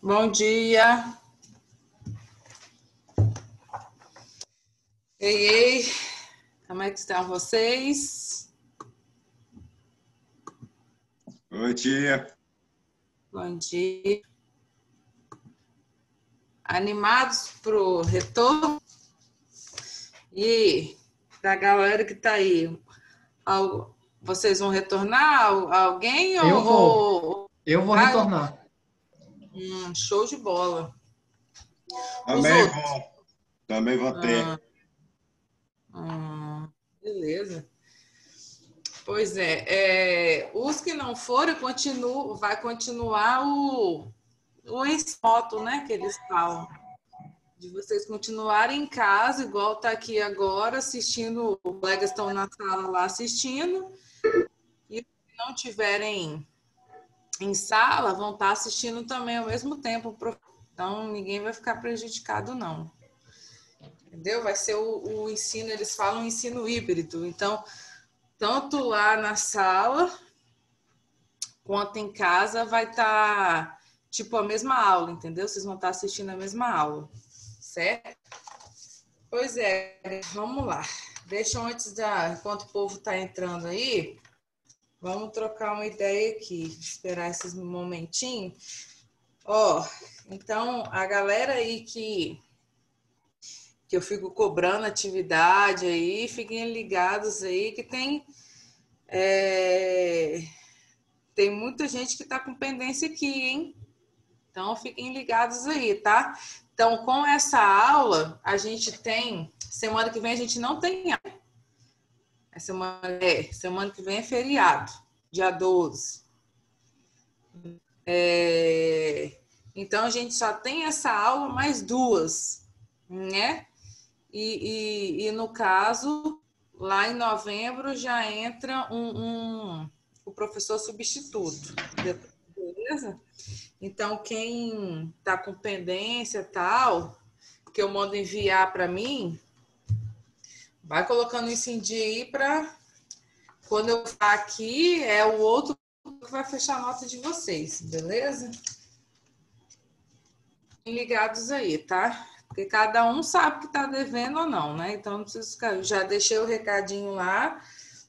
Bom dia. Ei, ei, como é que estão vocês? Bom dia. Bom dia. Animados pro retorno? E da galera que tá aí, vocês vão retornar? Alguém Eu ou... vou retornar. Show de bola. Os Também outros? vou. Também vou ter. Beleza. Pois os que não forem, vai continuar o remoto, né, que eles falam. De vocês continuarem em casa, igual tá aqui agora, assistindo, os colegas estão na sala lá assistindo, e se não tiverem em sala, vão estar assistindo também ao mesmo tempo. Então, ninguém vai ficar prejudicado, não. Entendeu? Vai ser o ensino, eles falam ensino híbrido. Então, tanto lá na sala quanto em casa vai estar tipo a mesma aula, entendeu? Vocês vão estar assistindo a mesma aula, certo? Pois é, vamos lá. Enquanto o povo está entrando aí, vamos trocar uma ideia aqui, esperar esses momentinhos. Então, a galera aí que eu fico cobrando atividade aí, fiquem ligados aí que tem muita gente que está com pendência aqui, hein? Então, fiquem ligados aí, tá? Então, com essa aula, a gente tem... Semana que vem a gente não tem aula. Semana que vem é feriado, dia 12. Então, a gente só tem essa aula mais duas, né? E no caso, lá em novembro já entra o professor substituto, beleza? Então, quem está com pendência tal, que eu mando enviar para mim, vai colocando isso em dia aí para quando eu ficar aqui, é o outro que vai fechar a nota de vocês, beleza? Ligados aí, tá? Porque cada um sabe que está devendo ou não, né? Então, não precisa ficar. Eu já deixei o recadinho lá,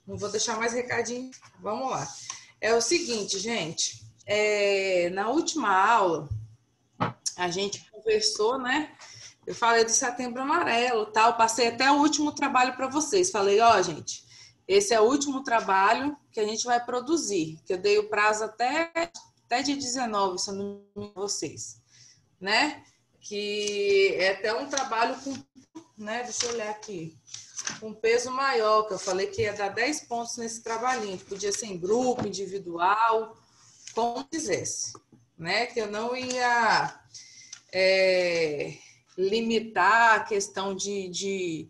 não vou deixar mais recadinho. Vamos lá. É o seguinte, gente, na última aula, a gente conversou, né? Eu falei do Setembro Amarelo, tal. Passei até o último trabalho para vocês. Falei, gente, esse é o último trabalho que a gente vai produzir, que eu dei o prazo até dia 19, se eu não me engano, vocês, né? Que é até um trabalho com, né? Deixa eu olhar aqui. Com peso maior, que eu falei que ia dar 10 pontos nesse trabalhinho, que podia ser em grupo, individual, como quisesse, né? Que eu não ia limitar a questão de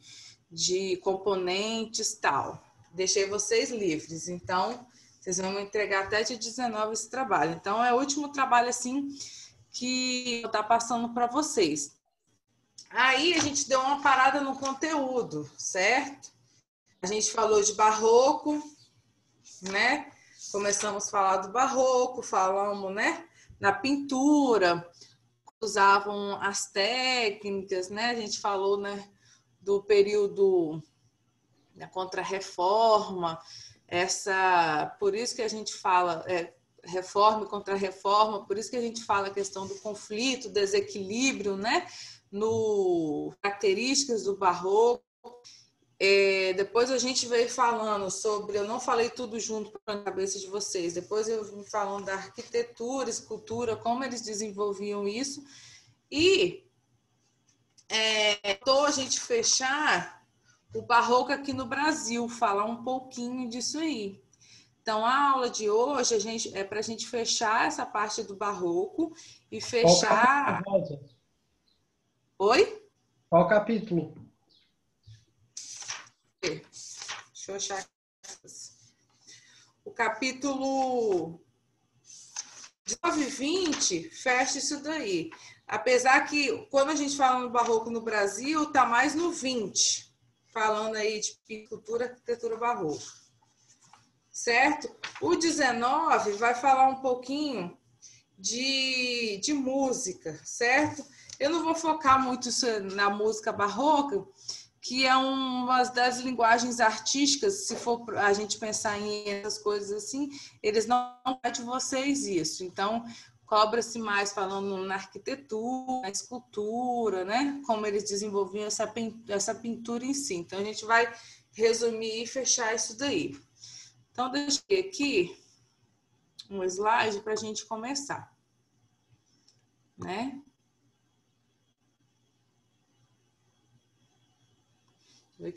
componentes tal. Deixei vocês livres, então vocês vão me entregar até dia 19 esse trabalho. Então é o último trabalho assim que eu estou passando para vocês. Aí a gente deu uma parada no conteúdo, certo? A gente falou de barroco, né? Começamos a falar do barroco, falamos, né? Na pintura, usavam as técnicas, né? A gente falou, né, do período da Contra-Reforma, por isso que a gente fala reforma e contra-reforma, por isso que a gente fala a questão do conflito, desequilíbrio, né, no características do barroco. Depois a gente veio falando sobre, eu não falei tudo junto para a cabeça de vocês, depois eu vim falando da arquitetura, escultura, como eles desenvolviam isso, e a gente fechar o barroco aqui no Brasil, falar um pouquinho disso aí. Então, a aula de hoje é para a gente fechar essa parte do barroco e fechar... Qual capítulo? Oi? Qual capítulo? Deixa eu achar. O capítulo 19 e 20 fecha isso daí. Apesar que, quando a gente fala no barroco no Brasil, está mais no 20, falando aí de pintura, arquitetura barroco. Certo? O 19 vai falar um pouquinho de música, certo? Eu não vou focar muito na música barroca, que é uma das linguagens artísticas, se for a gente pensar em essas coisas assim, eles não pedem de vocês isso. Então, cobra-se mais falando na arquitetura, na escultura, né? Como eles desenvolviam essa pintura em si. Então, a gente vai resumir e fechar isso daí. Então, deixei aqui um slide para a gente começar, né?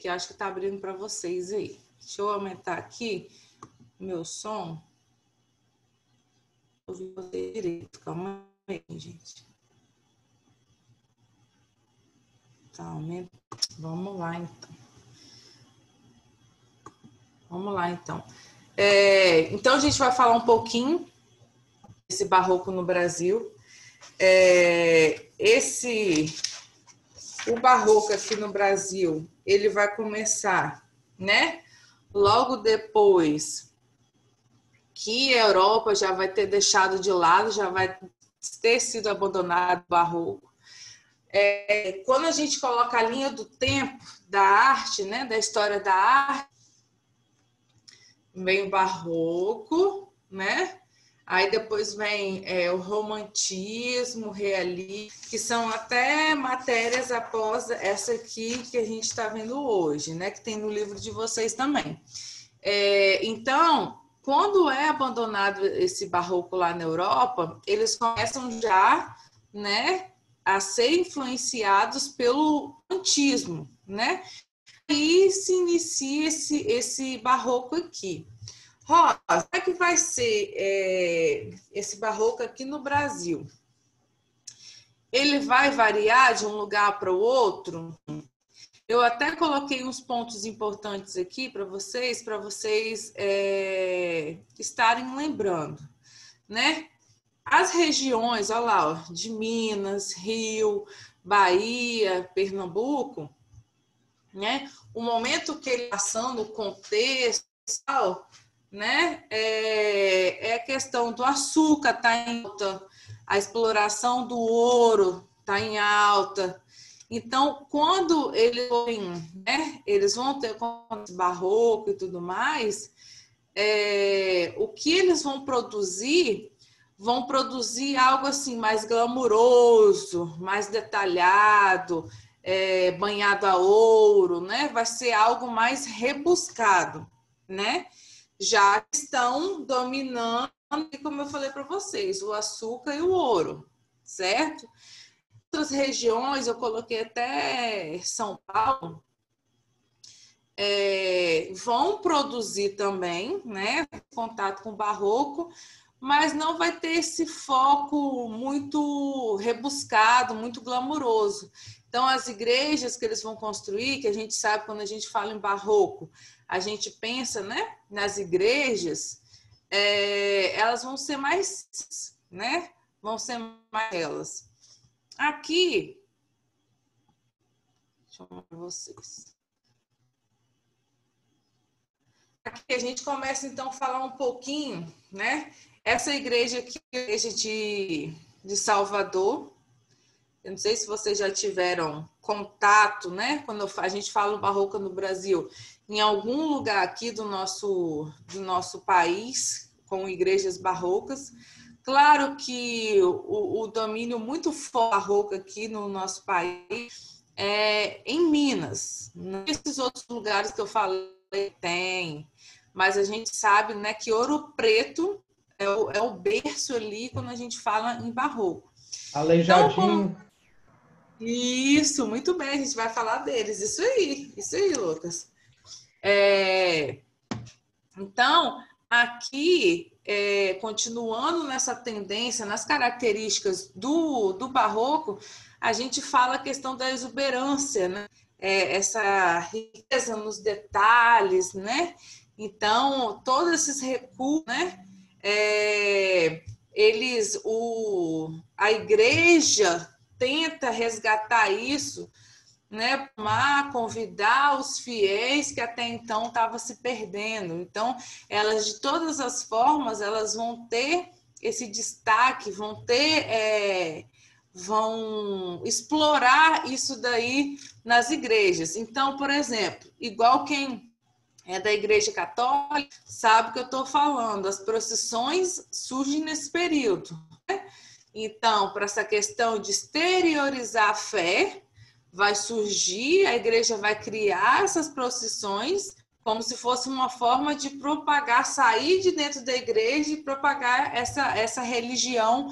Que acho que está abrindo para vocês aí. Deixa eu aumentar aqui meu som. Eu vi você direito. Calma aí, gente. Tá, aumenta. Vamos lá, então. Vamos lá, então. Então, a gente vai falar um pouquinho desse barroco no Brasil. O barroco aqui no Brasil, ele vai começar, né? Logo depois que a Europa já vai ter deixado de lado, já vai ter sido abandonado o barroco. Quando a gente coloca a linha do tempo da arte, né? Da história da arte, vem o barroco, né? Aí depois vem o romantismo, o realismo, que são até matérias após essa aqui que a gente está vendo hoje, né? Que tem no livro de vocês também. Então, quando é abandonado esse barroco lá na Europa, eles começam já, né, a ser influenciados pelo romantismo, né? E se inicia esse barroco aqui. Rosa, como é que vai ser esse barroco aqui no Brasil? Ele vai variar de um lugar para o outro? Eu até coloquei uns pontos importantes aqui para vocês estarem lembrando, né? As regiões, olha lá, ó, de Minas, Rio, Bahia, Pernambuco, né? O momento que ele passando, o contexto, né? A questão do açúcar está em alta, a exploração do ouro está em alta. Então, quando eles vão ter barroco e tudo mais, o que eles vão produzir algo assim mais glamuroso, mais detalhado, banhado a ouro, né? Vai ser algo mais rebuscado, né? Já estão dominando, como eu falei para vocês, o açúcar e o ouro, certo? Outras regiões, eu coloquei até São Paulo, vão produzir também, né? Contato com o barroco, mas não vai ter esse foco muito rebuscado, muito glamuroso. Então, as igrejas que eles vão construir, que a gente sabe quando a gente fala em barroco, a gente pensa, né, nas igrejas, elas vão ser mais, né? Vão ser mais elas. Aqui, deixa eu mostrar para vocês. Aqui a gente começa, então, a falar um pouquinho, né? Essa igreja aqui é a igreja de Salvador. Eu não sei se vocês já tiveram contato, né? Quando a gente fala barroco no Brasil, em algum lugar aqui do nosso país, com igrejas barrocas. Claro que o domínio muito forte barroco aqui no nosso país é em Minas. Nesses outros lugares que eu falei tem, mas a gente sabe, né, que Ouro Preto é o berço ali quando a gente fala em barroco. Aleijadinho. Então, isso, muito bem, a gente vai falar deles. Isso aí, Lucas. Então, aqui, continuando nessa tendência, nas características do barroco, a gente fala a questão da exuberância, né? Essa riqueza nos detalhes, né? Então, todos esses recursos, né? A igreja tenta resgatar isso, né, convidar os fiéis que até então estavam se perdendo. Então, elas, de todas as formas, elas vão ter esse destaque, vão explorar isso daí nas igrejas. Então, por exemplo, igual quem é da Igreja Católica sabe o que eu estou falando, as procissões surgem nesse período, né? Então, para essa questão de exteriorizar a fé, vai surgir, a igreja vai criar essas procissões como se fosse uma forma de propagar, sair de dentro da igreja e propagar essa religião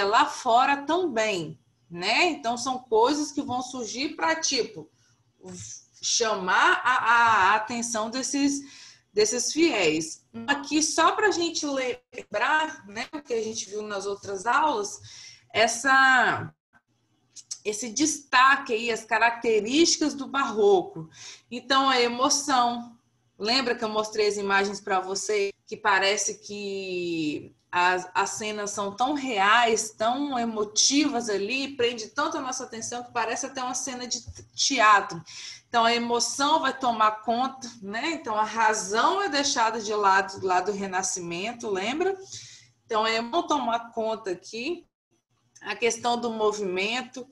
lá fora também, né? Então, são coisas que vão surgir para, tipo, chamar a atenção desses fiéis. Aqui, só para a gente lembrar, né, o que a gente viu nas outras aulas, esse destaque aí, as características do barroco. Então, a emoção. Lembra que eu mostrei as imagens para você, que parece que as cenas são tão reais, tão emotivas ali, prende tanto a nossa atenção que parece até uma cena de teatro. Então, a emoção vai tomar conta, né? Então, a razão é deixada de lado lá do Renascimento, lembra? Então, a emoção toma conta aqui, a questão do movimento,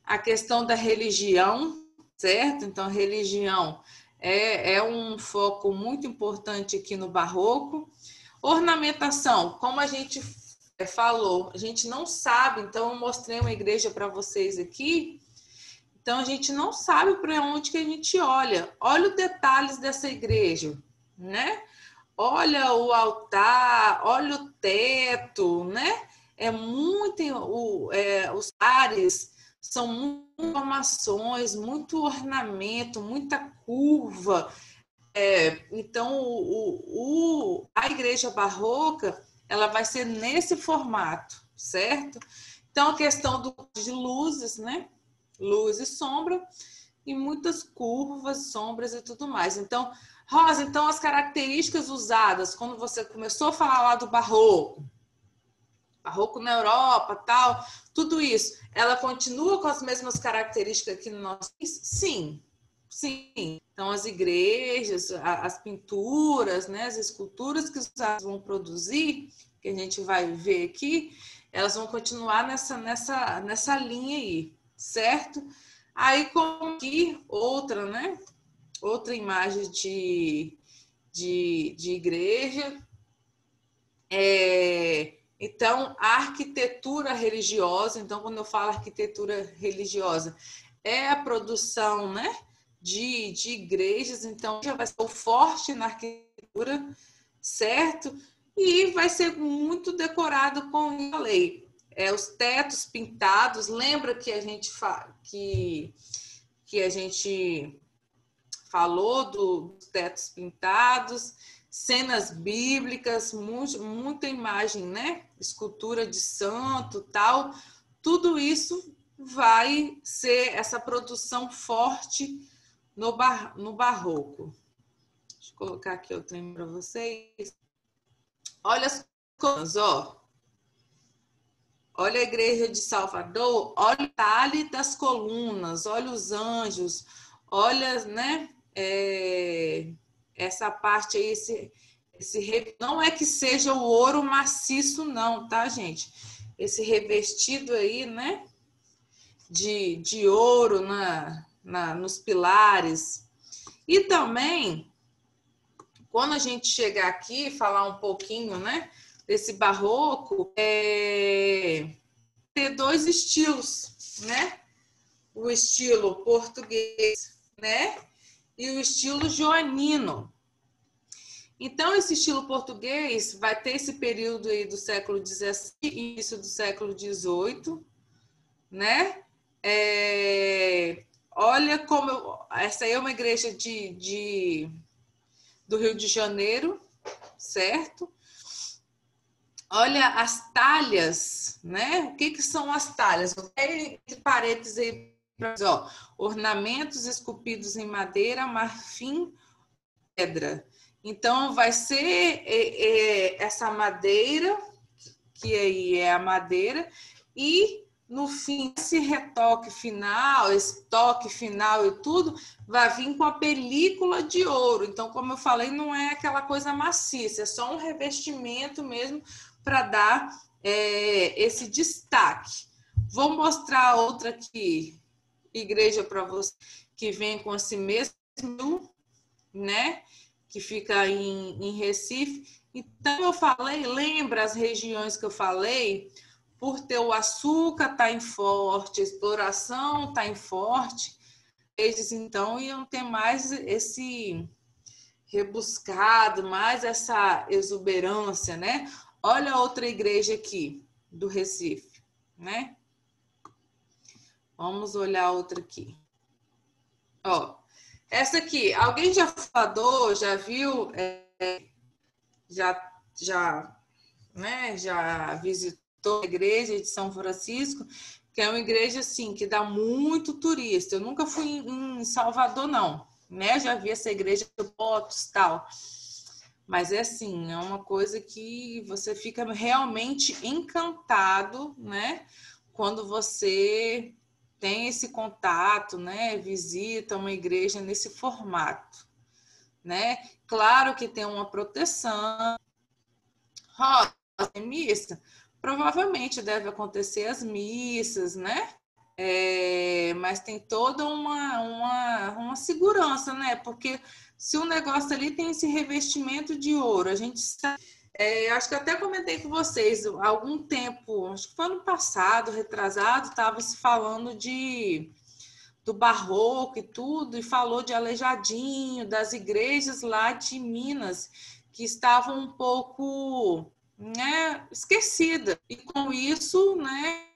a questão da religião, certo? Então, a religião é um foco muito importante aqui no barroco. Ornamentação, como a gente falou, a gente não sabe, então eu mostrei uma igreja para vocês aqui, então a gente não sabe para onde que a gente olha. Olha os detalhes dessa igreja, né? Olha o altar, olha o teto, né? Os ares são muitas informações, muito ornamento, muita curva. Então, a igreja barroca, ela vai ser nesse formato, certo? Então, a questão de luzes, né? Luz e sombra, e muitas curvas, sombras e tudo mais. Então, Rosa, então as características usadas, quando você começou a falar lá do barroco na Europa, tal, tudo isso, ela continua com as mesmas características aqui no nosso país? Sim, sim. Então, as igrejas, as pinturas, né, as esculturas que os artistas vão produzir, que a gente vai ver aqui, elas vão continuar nessa linha aí, certo? Aí, como aqui, outra, né? Outra imagem de igreja. Então, a arquitetura religiosa, então, quando eu falo arquitetura religiosa, é a produção, né, de igrejas, então já vai ser forte na arquitetura, certo? E vai ser muito decorado com, eu falei, os tetos pintados. Lembra que a gente que a gente falou dos tetos pintados, cenas bíblicas, muita imagem, né? Escultura de santo, tal. Tudo isso vai ser essa produção forte no barroco. Deixa eu colocar aqui outro para vocês. Olha as colunas, ó. Olha a igreja de Salvador, olha o detalhe das colunas, olha os anjos, olha, né? Essa parte aí, não é que seja o ouro maciço, não, tá, gente? Esse revestido aí, né? De ouro nos pilares. E também, quando a gente chegar aqui e falar um pouquinho, né? Desse barroco, ter dois estilos, né? O estilo português, né? E o estilo joanino. Então, esse estilo português vai ter esse período aí do século XVII e início do século XVIII, né? Olha como... Essa aí é uma igreja do Rio de Janeiro, certo? Olha as talhas, né? O que são as talhas? Entre parênteses aí, ó, ornamentos esculpidos em madeira, marfim, pedra. Então, vai ser essa madeira, que aí é a madeira, e no fim, esse retoque final, esse toque final e tudo, vai vir com a película de ouro. Então, como eu falei, não é aquela coisa maciça, é só um revestimento mesmo para dar esse destaque. Vou mostrar outra aqui, igreja para você, que vem com esse mesmo, né? Que fica em Recife. Então, eu falei, lembra as regiões que eu falei? Por ter o açúcar tá em forte, a exploração tá em forte, eles então iam ter mais esse rebuscado, mais essa exuberância, né? Olha outra igreja aqui do Recife, né? Vamos olhar outra aqui. Ó, essa aqui, alguém já falou, já viu, já visitou a igreja de São Francisco, que é uma igreja assim que dá muito turista. Eu nunca fui em Salvador, não, né? Já vi essa igreja de fotos e tal. Mas é assim, é uma coisa que você fica realmente encantado, né? Quando você tem esse contato, né? Visita uma igreja nesse formato, né? Claro que tem uma proteção. Missa, provavelmente deve acontecer as missas, né? Mas tem toda uma segurança, né? Porque se o negócio ali tem esse revestimento de ouro, a gente sabe, acho que até comentei com vocês, há algum tempo, acho que foi ano passado, retrasado, estava se falando do barroco e tudo, e falou de Aleijadinho, das igrejas lá de Minas, que estavam um pouco, né, esquecidas. E com isso, né,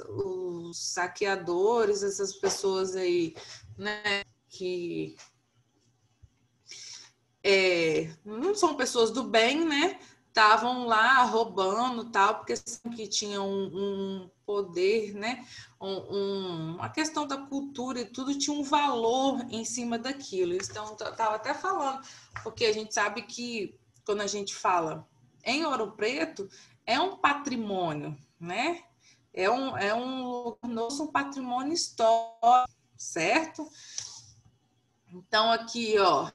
os saqueadores, essas pessoas aí, né, que não são pessoas do bem, né, estavam lá roubando tal, porque que tinham um poder, né, a questão da cultura e tudo tinha um valor em cima daquilo. Então, eu estava até falando, porque a gente sabe que quando a gente fala em Ouro Preto, é um patrimônio, né? É um patrimônio histórico, certo? Então, aqui, ó,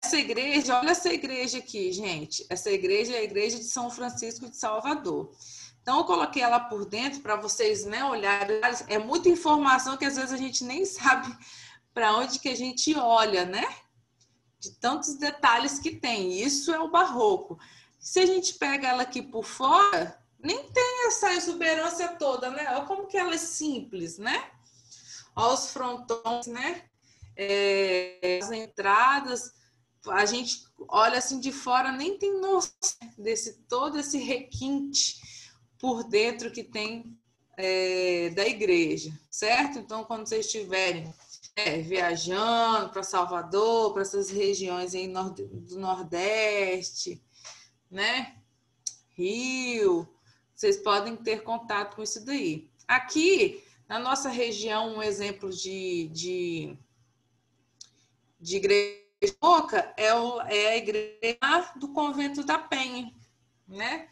essa igreja, olha essa igreja aqui, gente. Essa igreja é a igreja de São Francisco de Salvador. Então, eu coloquei ela por dentro para vocês, né, olharem. É muita informação que às vezes a gente nem sabe para onde que a gente olha, né? De tantos detalhes que tem. Isso é o barroco. Se a gente pega ela aqui por fora, nem tem essa exuberância toda, né? Olha como que ela é simples, né? Olha os frontões, né? As entradas, a gente olha assim de fora, nem tem noção todo esse requinte por dentro que tem da igreja, certo? Então, quando vocês estiverem viajando para Salvador, para essas regiões aí do Nordeste, né? Rio, vocês podem ter contato com isso daí. Aqui, na nossa região, um exemplo de igreja boca é a igreja do Convento da Penha, né?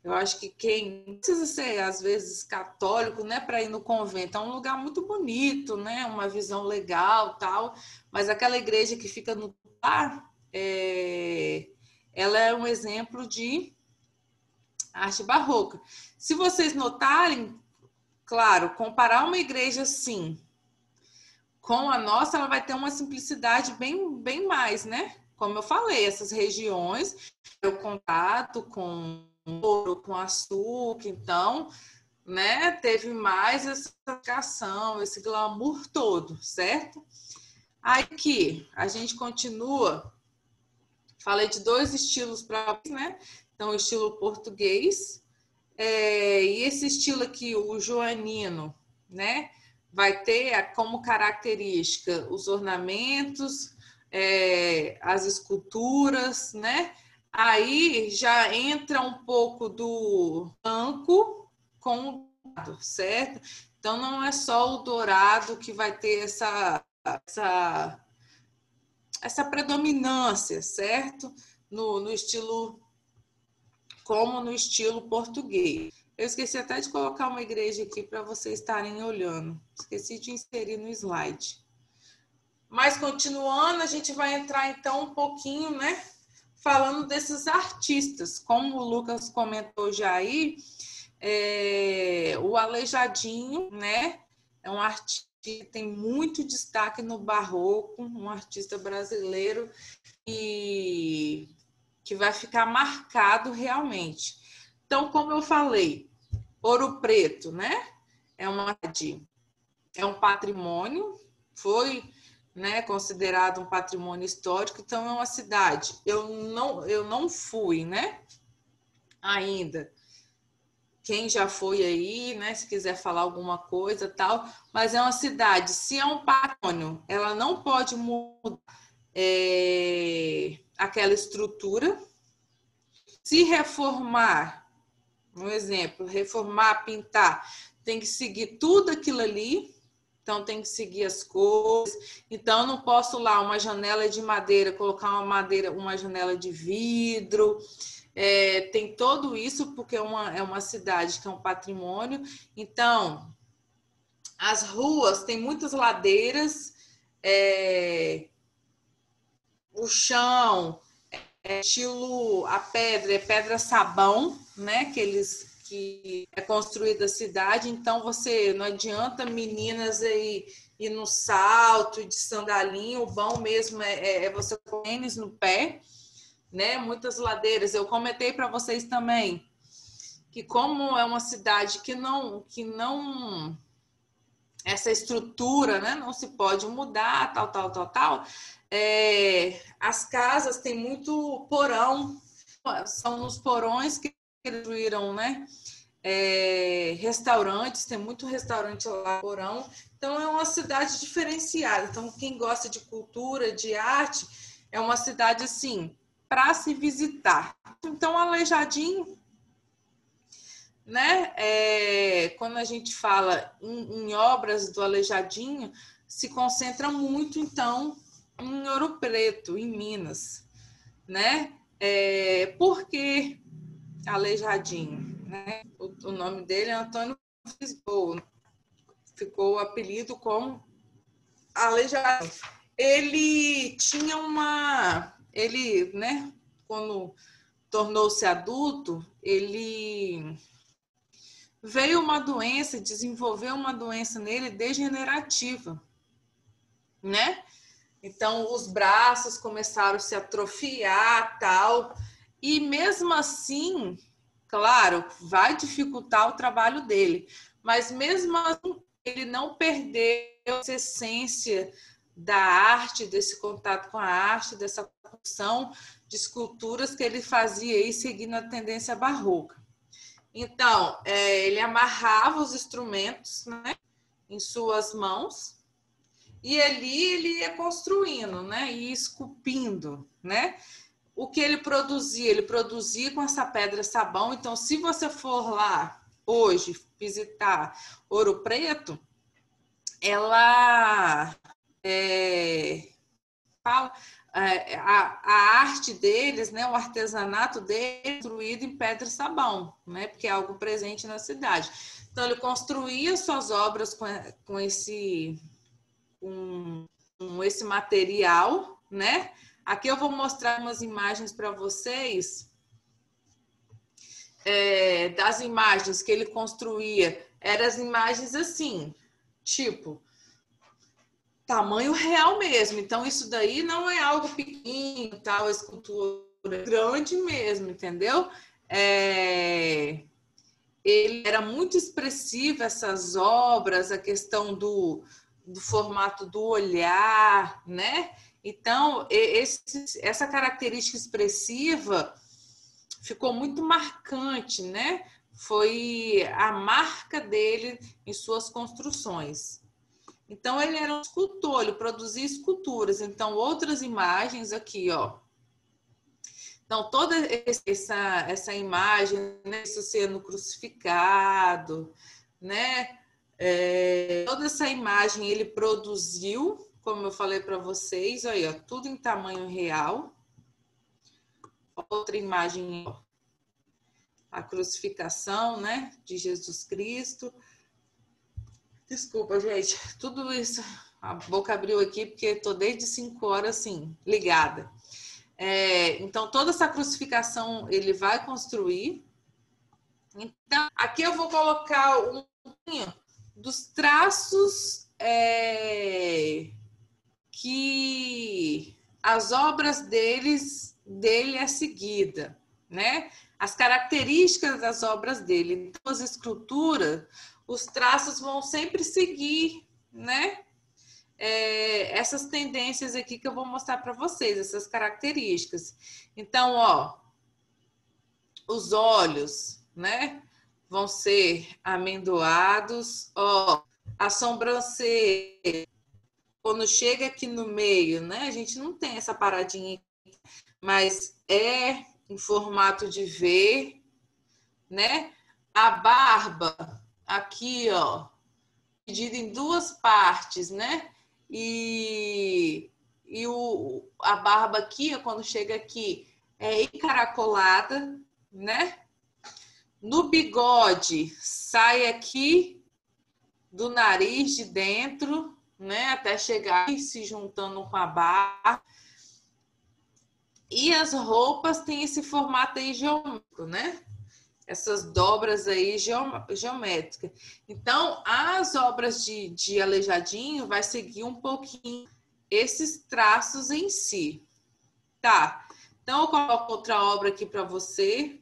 Eu acho que quem não precisa ser, às vezes, católico, né, para ir no convento. É um lugar muito bonito, né? Uma visão legal, tal. Mas aquela igreja que fica no lar, ela é um exemplo de arte barroca. Se vocês notarem, claro, comparar uma igreja assim com a nossa, ela vai ter uma simplicidade bem mais, né? Como eu falei, essas regiões, o contato com ouro, com açúcar, então, né, teve mais essa educação, esse glamour todo, certo? Aqui, a gente continua, falei de dois estilos para, né? Então, o estilo português, e esse estilo aqui, o joanino, né? Vai ter como característica os ornamentos, as esculturas, né? Aí já entra um pouco do branco com o dourado, certo? Então não é só o dourado que vai ter essa predominância, certo? No estilo, como no estilo português. Eu esqueci até de colocar uma igreja aqui para vocês estarem olhando. Esqueci de inserir no slide. Mas continuando, a gente vai entrar então um pouquinho, né? falando desses artistas, como o Lucas comentou já aí, o Aleijadinho, né, é um artista que tem muito destaque no barroco, um artista brasileiro e que vai ficar marcado realmente. Então, como eu falei, Ouro Preto, né, é um patrimônio, foi, né, considerado um patrimônio histórico, então é uma cidade. Eu não fui, né, ainda. Quem já foi aí, né, se quiser falar alguma coisa, tal, mas é uma cidade, se é um patrimônio, ela não pode mudar aquela estrutura. Se reformar, um exemplo, reformar, pintar, tem que seguir tudo aquilo ali. Então, tem que seguir as cores. Então, eu não posso lá uma janela de madeira, colocar uma janela de vidro. Tem todo isso, porque é uma cidade que é um patrimônio. Então, as ruas têm muitas ladeiras, o chão estilo a pedra, é pedra sabão, né? Que é construída a cidade, então você não adianta meninas aí ir no salto de sandalinho, o bom mesmo é você com tênis no pé, né? Muitas ladeiras. Eu comentei para vocês também que como é uma cidade que não essa estrutura, né, não se pode mudar, tal. As casas têm muito porão, são nos porões que construíram, né? Restaurantes, tem muito restaurante lá no porão, então é uma cidade diferenciada. Então, quem gosta de cultura, de arte, é uma cidade assim para se visitar. Então, Aleijadinho, né? Quando a gente fala em obras do Aleijadinho, se concentra muito, então, em Ouro Preto, em Minas, né? Por que Aleijadinho? Né? O nome dele é Antônio Lisboa, ficou o apelido como Aleijadinho. Ele tinha ele, né? Quando tornou-se adulto, ele veio uma doença, desenvolveu uma doença nele degenerativa, né? Então, os braços começaram a se atrofiar, tal. E mesmo assim, claro, vai dificultar o trabalho dele. Mas mesmo assim, ele não perdeu essa essência da arte, desse contato com a arte, dessa construção de esculturas que ele fazia aí, seguindo a tendência barroca. Então, ele amarrava os instrumentos, né, em suas mãos e ali ele ia construindo, né, e esculpindo, né? O que ele produzia com essa pedra sabão. Então, se você for lá hoje visitar Ouro Preto, ela fala a arte deles, né, o artesanato deles é construído em pedra sabão, né, porque é algo presente na cidade. Então, ele construía suas obras com esse material, né? Aqui eu vou mostrar umas imagens para vocês das imagens que ele construía. Eram as imagens assim, tipo tamanho real mesmo. Então, isso daí não é algo pequeno, tal, escultura grande mesmo, entendeu? Ele era muito expressivo, essas obras, a questão do formato do olhar, né? Então, essa característica expressiva ficou muito marcante, né? Foi a marca dele em suas construções. Então, ele era um escultor, ele produzia esculturas. Então, outras imagens aqui, ó. Então, toda essa imagem, né, isso sendo crucificado, né? Toda essa imagem ele produziu, como eu falei para vocês, aí, ó, tudo em tamanho real. Outra imagem, ó, a crucificação, né, de Jesus Cristo. Desculpa, gente, tudo isso, a boca abriu aqui porque estou desde 5 horas, assim, ligada. Então, toda essa crucificação ele vai construir. Então, aqui eu vou colocar um pouquinho dos traços que as obras dele é seguida, né? As características das obras dele. Então, as esculturas, os traços vão sempre seguir, né? Essas tendências aqui que eu vou mostrar para vocês, essas características. Então, ó, os olhos, né? Vão ser amendoados, ó, a sobrancelha, quando chega aqui no meio, né? A gente não tem essa paradinha, mas é em formato de V, né? A barba aqui, ó, dividida em duas partes, né? E a barba aqui, quando chega aqui, é encaracolada, né? No bigode, sai aqui do nariz de dentro, né? Até chegar se juntando com a barba. E as roupas têm esse formato aí geométrico, né? Essas dobras aí geométricas. Então, as obras de Aleijadinho vai seguir um pouquinho esses traços em si. Tá? Então, eu coloco outra obra aqui para vocês.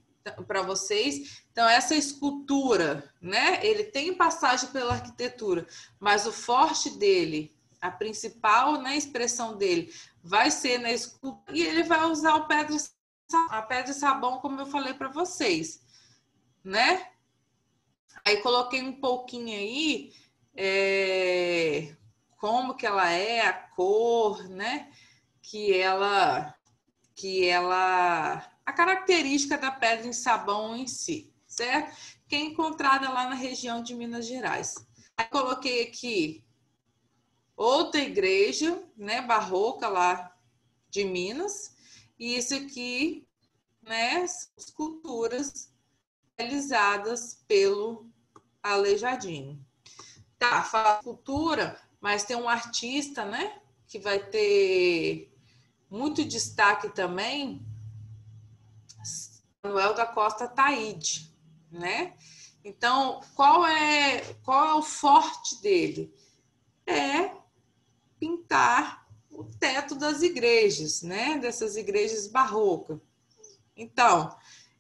Então, essa escultura, né? Ele tem passagem pela arquitetura, mas o forte dele, a principal, né, expressão dele, vai ser na escultura, e ele vai usar a pedra e sabão, como eu falei para vocês, né? Aí coloquei um pouquinho aí como que ela é, a cor, né? A característica da pedra em sabão em si, certo? Que é encontrada lá na região de Minas Gerais. Aí coloquei aqui outra igreja, né, barroca lá de Minas, e isso aqui, né, esculturas realizadas pelo Aleijadinho. Tá, fala escultura, mas tem um artista, né, que vai ter muito destaque também, Manuel da Costa Taide, né? Então, qual é o forte dele? É pintar o teto das igrejas, né? Dessas igrejas barrocas. Então,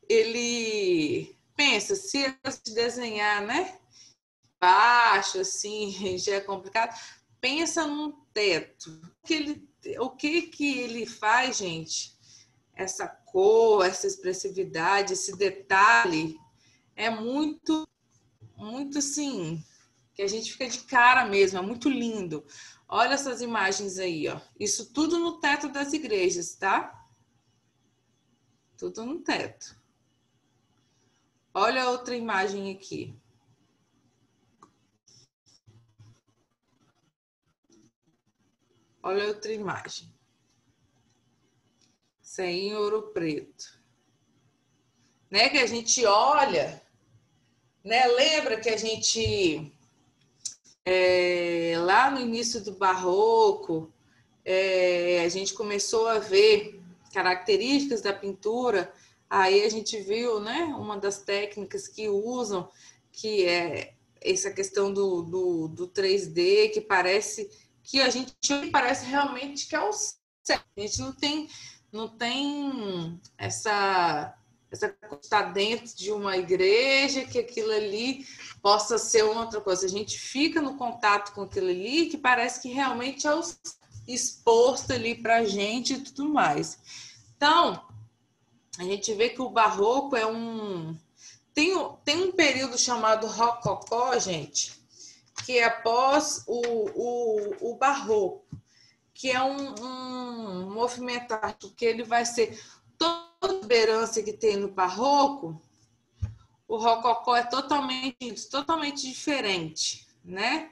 ele pensa, se desenhar, né? Baixo, assim, já é complicado. Pensa num teto. O que ele faz, gente? Essa cor, essa expressividade, esse detalhe é muito, muito assim, que a gente fica de cara mesmo, é muito lindo. Olha essas imagens aí, ó. Isso tudo no teto das igrejas, tá? Tudo no teto. Olha outra imagem aqui. Olha outra imagem. Isso aí em Ouro Preto. Né, que a gente olha, né? Lembra que a gente, lá no início do Barroco, a gente começou a ver características da pintura, aí a gente viu, né, uma das técnicas que usam, que é essa questão do 3D, que parece que a gente parece realmente que é o certo. A gente não tem essa está dentro de uma igreja, que aquilo ali possa ser outra coisa. A gente fica no contato com aquilo ali, que parece que realmente é o exposto ali para a gente e tudo mais. Então, a gente vê que o barroco é tem um período chamado rococó, gente, que é após o barroco, que é um movimento artístico que ele vai ser toda a exuberância que tem no barroco, o rococó é totalmente diferente, né?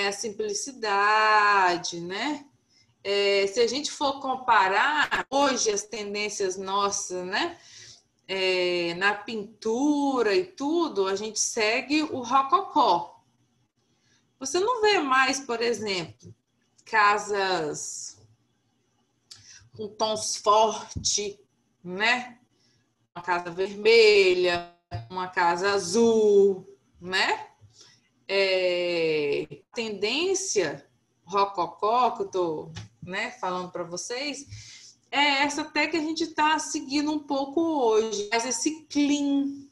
A simplicidade, né? Se a gente for comparar hoje as tendências nossas, né? Na pintura e tudo, a gente segue o rococó. Você não vê mais, por exemplo, casas com tons fortes, né? Uma casa vermelha, uma casa azul, né? Tendência rococó, que eu estou, né, falando para vocês, é essa até que a gente está seguindo um pouco hoje, mas esse clean,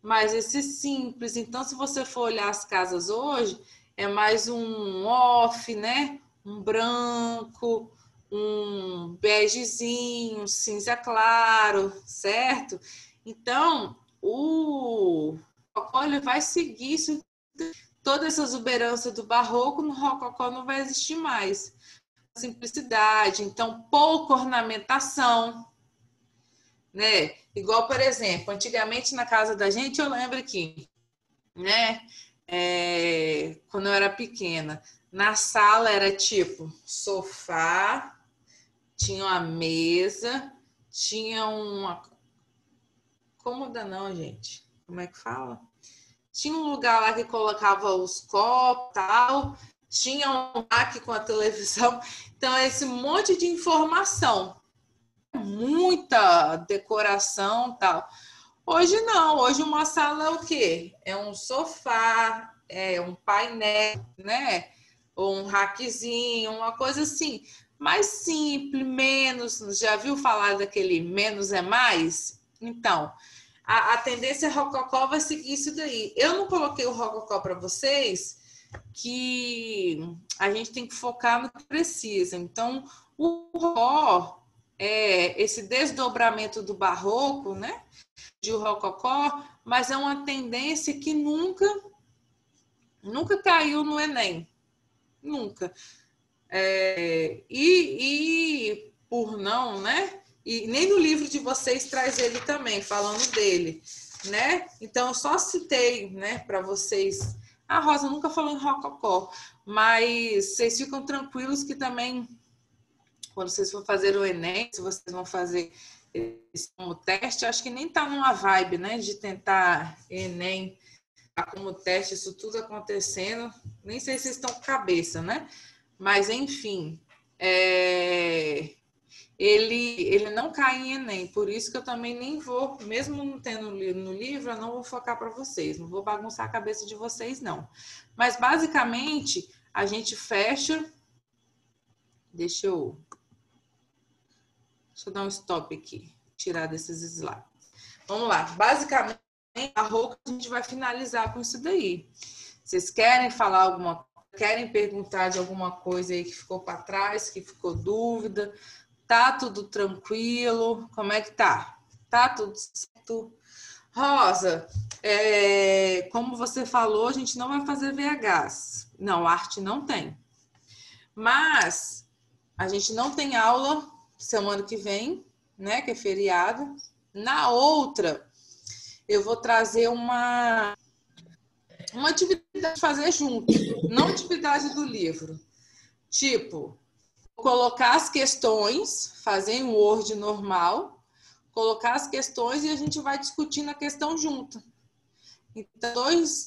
mas esse simples. Então, se você for olhar as casas hoje, é mais um off, né? Um branco, um begezinho, um cinza claro, certo? Então, o rococó ele vai seguir isso, toda essa exuberância do barroco, no rococó não vai existir mais. Simplicidade, então pouca ornamentação, né? Igual, por exemplo, antigamente na casa da gente, eu lembro aqui, né? Quando eu era pequena, na sala era tipo sofá, tinha uma mesa, tinha uma cômoda não, gente. Como é que fala? Tinha um lugar lá que colocava os copos, tal. Tinha um rack com a televisão. Então, esse monte de informação, muita decoração, tal. Hoje não, hoje uma sala é o quê? É um sofá, é um painel, né? Ou um rackzinho, uma coisa assim, mais simples, menos. Já viu falar daquele menos é mais? Então, a tendência rococó vai seguir isso daí. Eu não coloquei o rococó para vocês, que a gente tem que focar no que precisa. Então, o rococó é esse desdobramento do barroco, né? De rococó, mas é uma tendência que nunca caiu no Enem. Nunca. E por não, né? E nem no livro de vocês traz ele também, falando dele, né? Então, eu só citei, né, para vocês. A Rosa nunca falou em rococó, mas vocês ficam tranquilos que também, quando vocês for fazer o Enem, se vocês vão fazer esse como teste, acho que nem tá numa vibe, né, de tentar Enem como teste, isso tudo acontecendo. Nem sei se vocês estão com cabeça, né? Mas, enfim, ele não cai em Enem, por isso que eu também nem vou, mesmo não tendo no livro, eu não vou focar para vocês, não vou bagunçar a cabeça de vocês, não. Mas, basicamente, a gente fecha... Deixa eu dar um stop aqui, tirar desses slides. Vamos lá, basicamente, a roupa a gente vai finalizar com isso daí. Vocês querem falar alguma coisa? Querem perguntar de alguma coisa aí que ficou para trás, que ficou dúvida? Tá tudo tranquilo? Como é que tá? Tá tudo certo? Rosa, como você falou, a gente não vai fazer VHs. Não, arte não tem. Mas a gente não tem aula semana que vem, né? Que é feriado. Na outra, eu vou trazer uma atividade de fazer junto, não atividade do livro. Tipo, colocar as questões, fazer em Word normal, colocar as questões e a gente vai discutindo a questão junto. Então,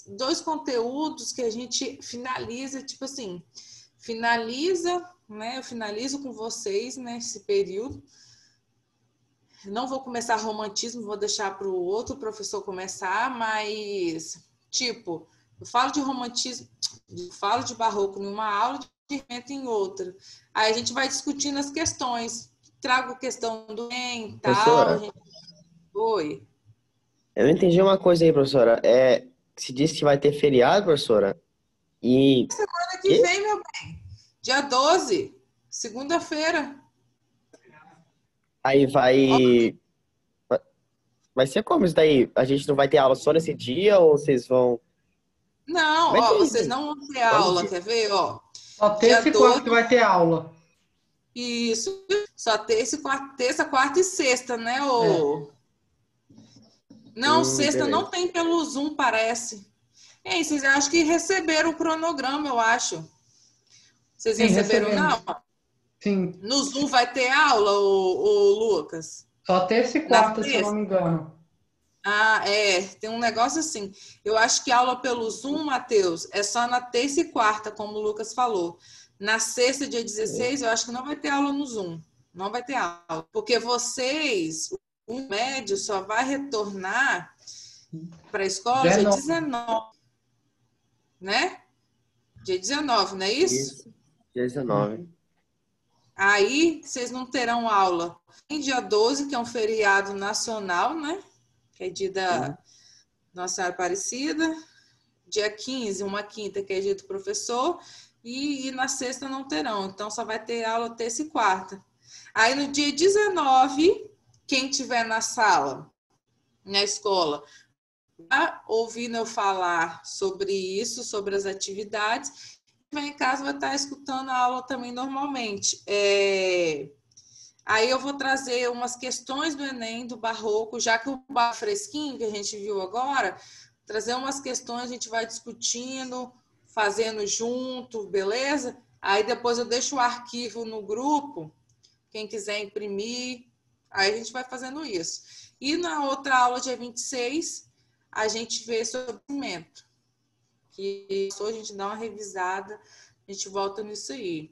dois conteúdos que a gente finaliza, tipo assim, né? Eu finalizo com vocês nesse período. Não vou começar romantismo, vou deixar para o outro professor começar, mas, tipo, eu falo de romantismo, eu falo de barroco em uma aula, de repente em outra. Aí a gente vai discutindo as questões. Trago a questão do bem e tal. Professora, Oi. eu não entendi uma coisa aí, professora. Se disse que vai ter feriado, professora? E Semana que vem, meu bem. Dia 12, segunda-feira. aí vai ser como isso daí? A gente não vai ter aula só nesse dia ou vocês vão... Não, Vai ó, ter, vocês não vão ter aula, quer ver? Ó, Só terça e quarta que vai ter aula. Isso, só terça, quarta e sexta, né? Não, sexta beleza. não tem pelo Zoom, parece. Vocês acham que receberam o cronograma, eu acho. Vocês Sim, receberam, recebemos. não? Sim, No Zoom vai ter aula, o Lucas? só terça e quarta, se eu não me engano. Tem um negócio assim. Eu acho que aula pelo Zoom, Matheus, é só na terça e quarta, como o Lucas falou. Na sexta, dia 16, eu acho que não vai ter aula no Zoom. Não vai ter aula. Porque vocês, o médio só vai retornar para a escola dia 19, né? Dia 19, não é isso? Dia 19. Aí vocês não terão aula em dia 12, que é um feriado nacional, né? Que é dia da Nossa Senhora Aparecida. Dia 15, uma quinta, que é dia do professor. E na sexta não terão. Então só vai ter aula terça e quarta. Aí no dia 19, quem tiver na sala, na escola, vai ouvindo eu falar sobre isso, sobre as atividades. Vem em casa, vai estar escutando a aula também normalmente. Aí eu vou trazer umas questões do Enem, do Barroco, já que o barro fresquinho que a gente viu agora, trazer umas questões, a gente vai discutindo, fazendo junto, beleza? Aí depois eu deixo o arquivo no grupo, quem quiser imprimir, aí a gente vai fazendo isso. E na outra aula, dia 26, a gente vê sobre o cimento. Que a gente dá uma revisada, a gente volta nisso aí.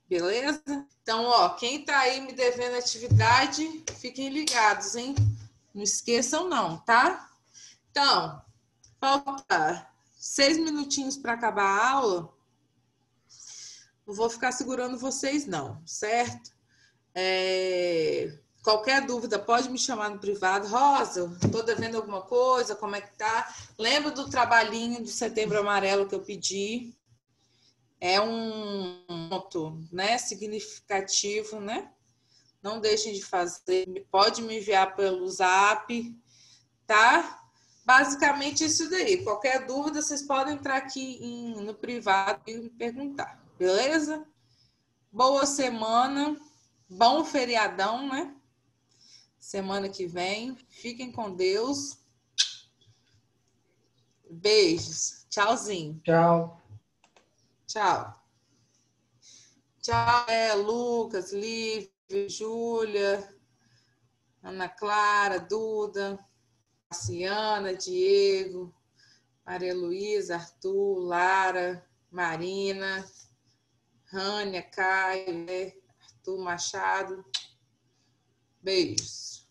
Beleza? Então, ó, quem tá aí me devendo atividade, fiquem ligados, hein? Não esqueçam não, tá? Então, falta 6 minutinhos para acabar a aula. Não vou ficar segurando vocês não, certo? Qualquer dúvida, pode me chamar no privado. Rosa, tô devendo alguma coisa? Como é que tá? Lembra do trabalhinho do Setembro Amarelo que eu pedi? É um ponto, né, significativo, né? Não deixem de fazer. Pode me enviar pelo Zap, tá? Basicamente isso daí. Qualquer dúvida, vocês podem entrar aqui no privado e me perguntar, beleza? Boa semana, bom feriadão, né? Semana que vem. Fiquem com Deus. Beijos. Tchauzinho. Tchau. Tchau. Tchau, Lucas, Lívia, Júlia, Ana Clara, Duda, Luciana, Diego, Maria Luísa, Arthur, Lara, Marina, Rânia, Caio, Arthur Machado. Beijos.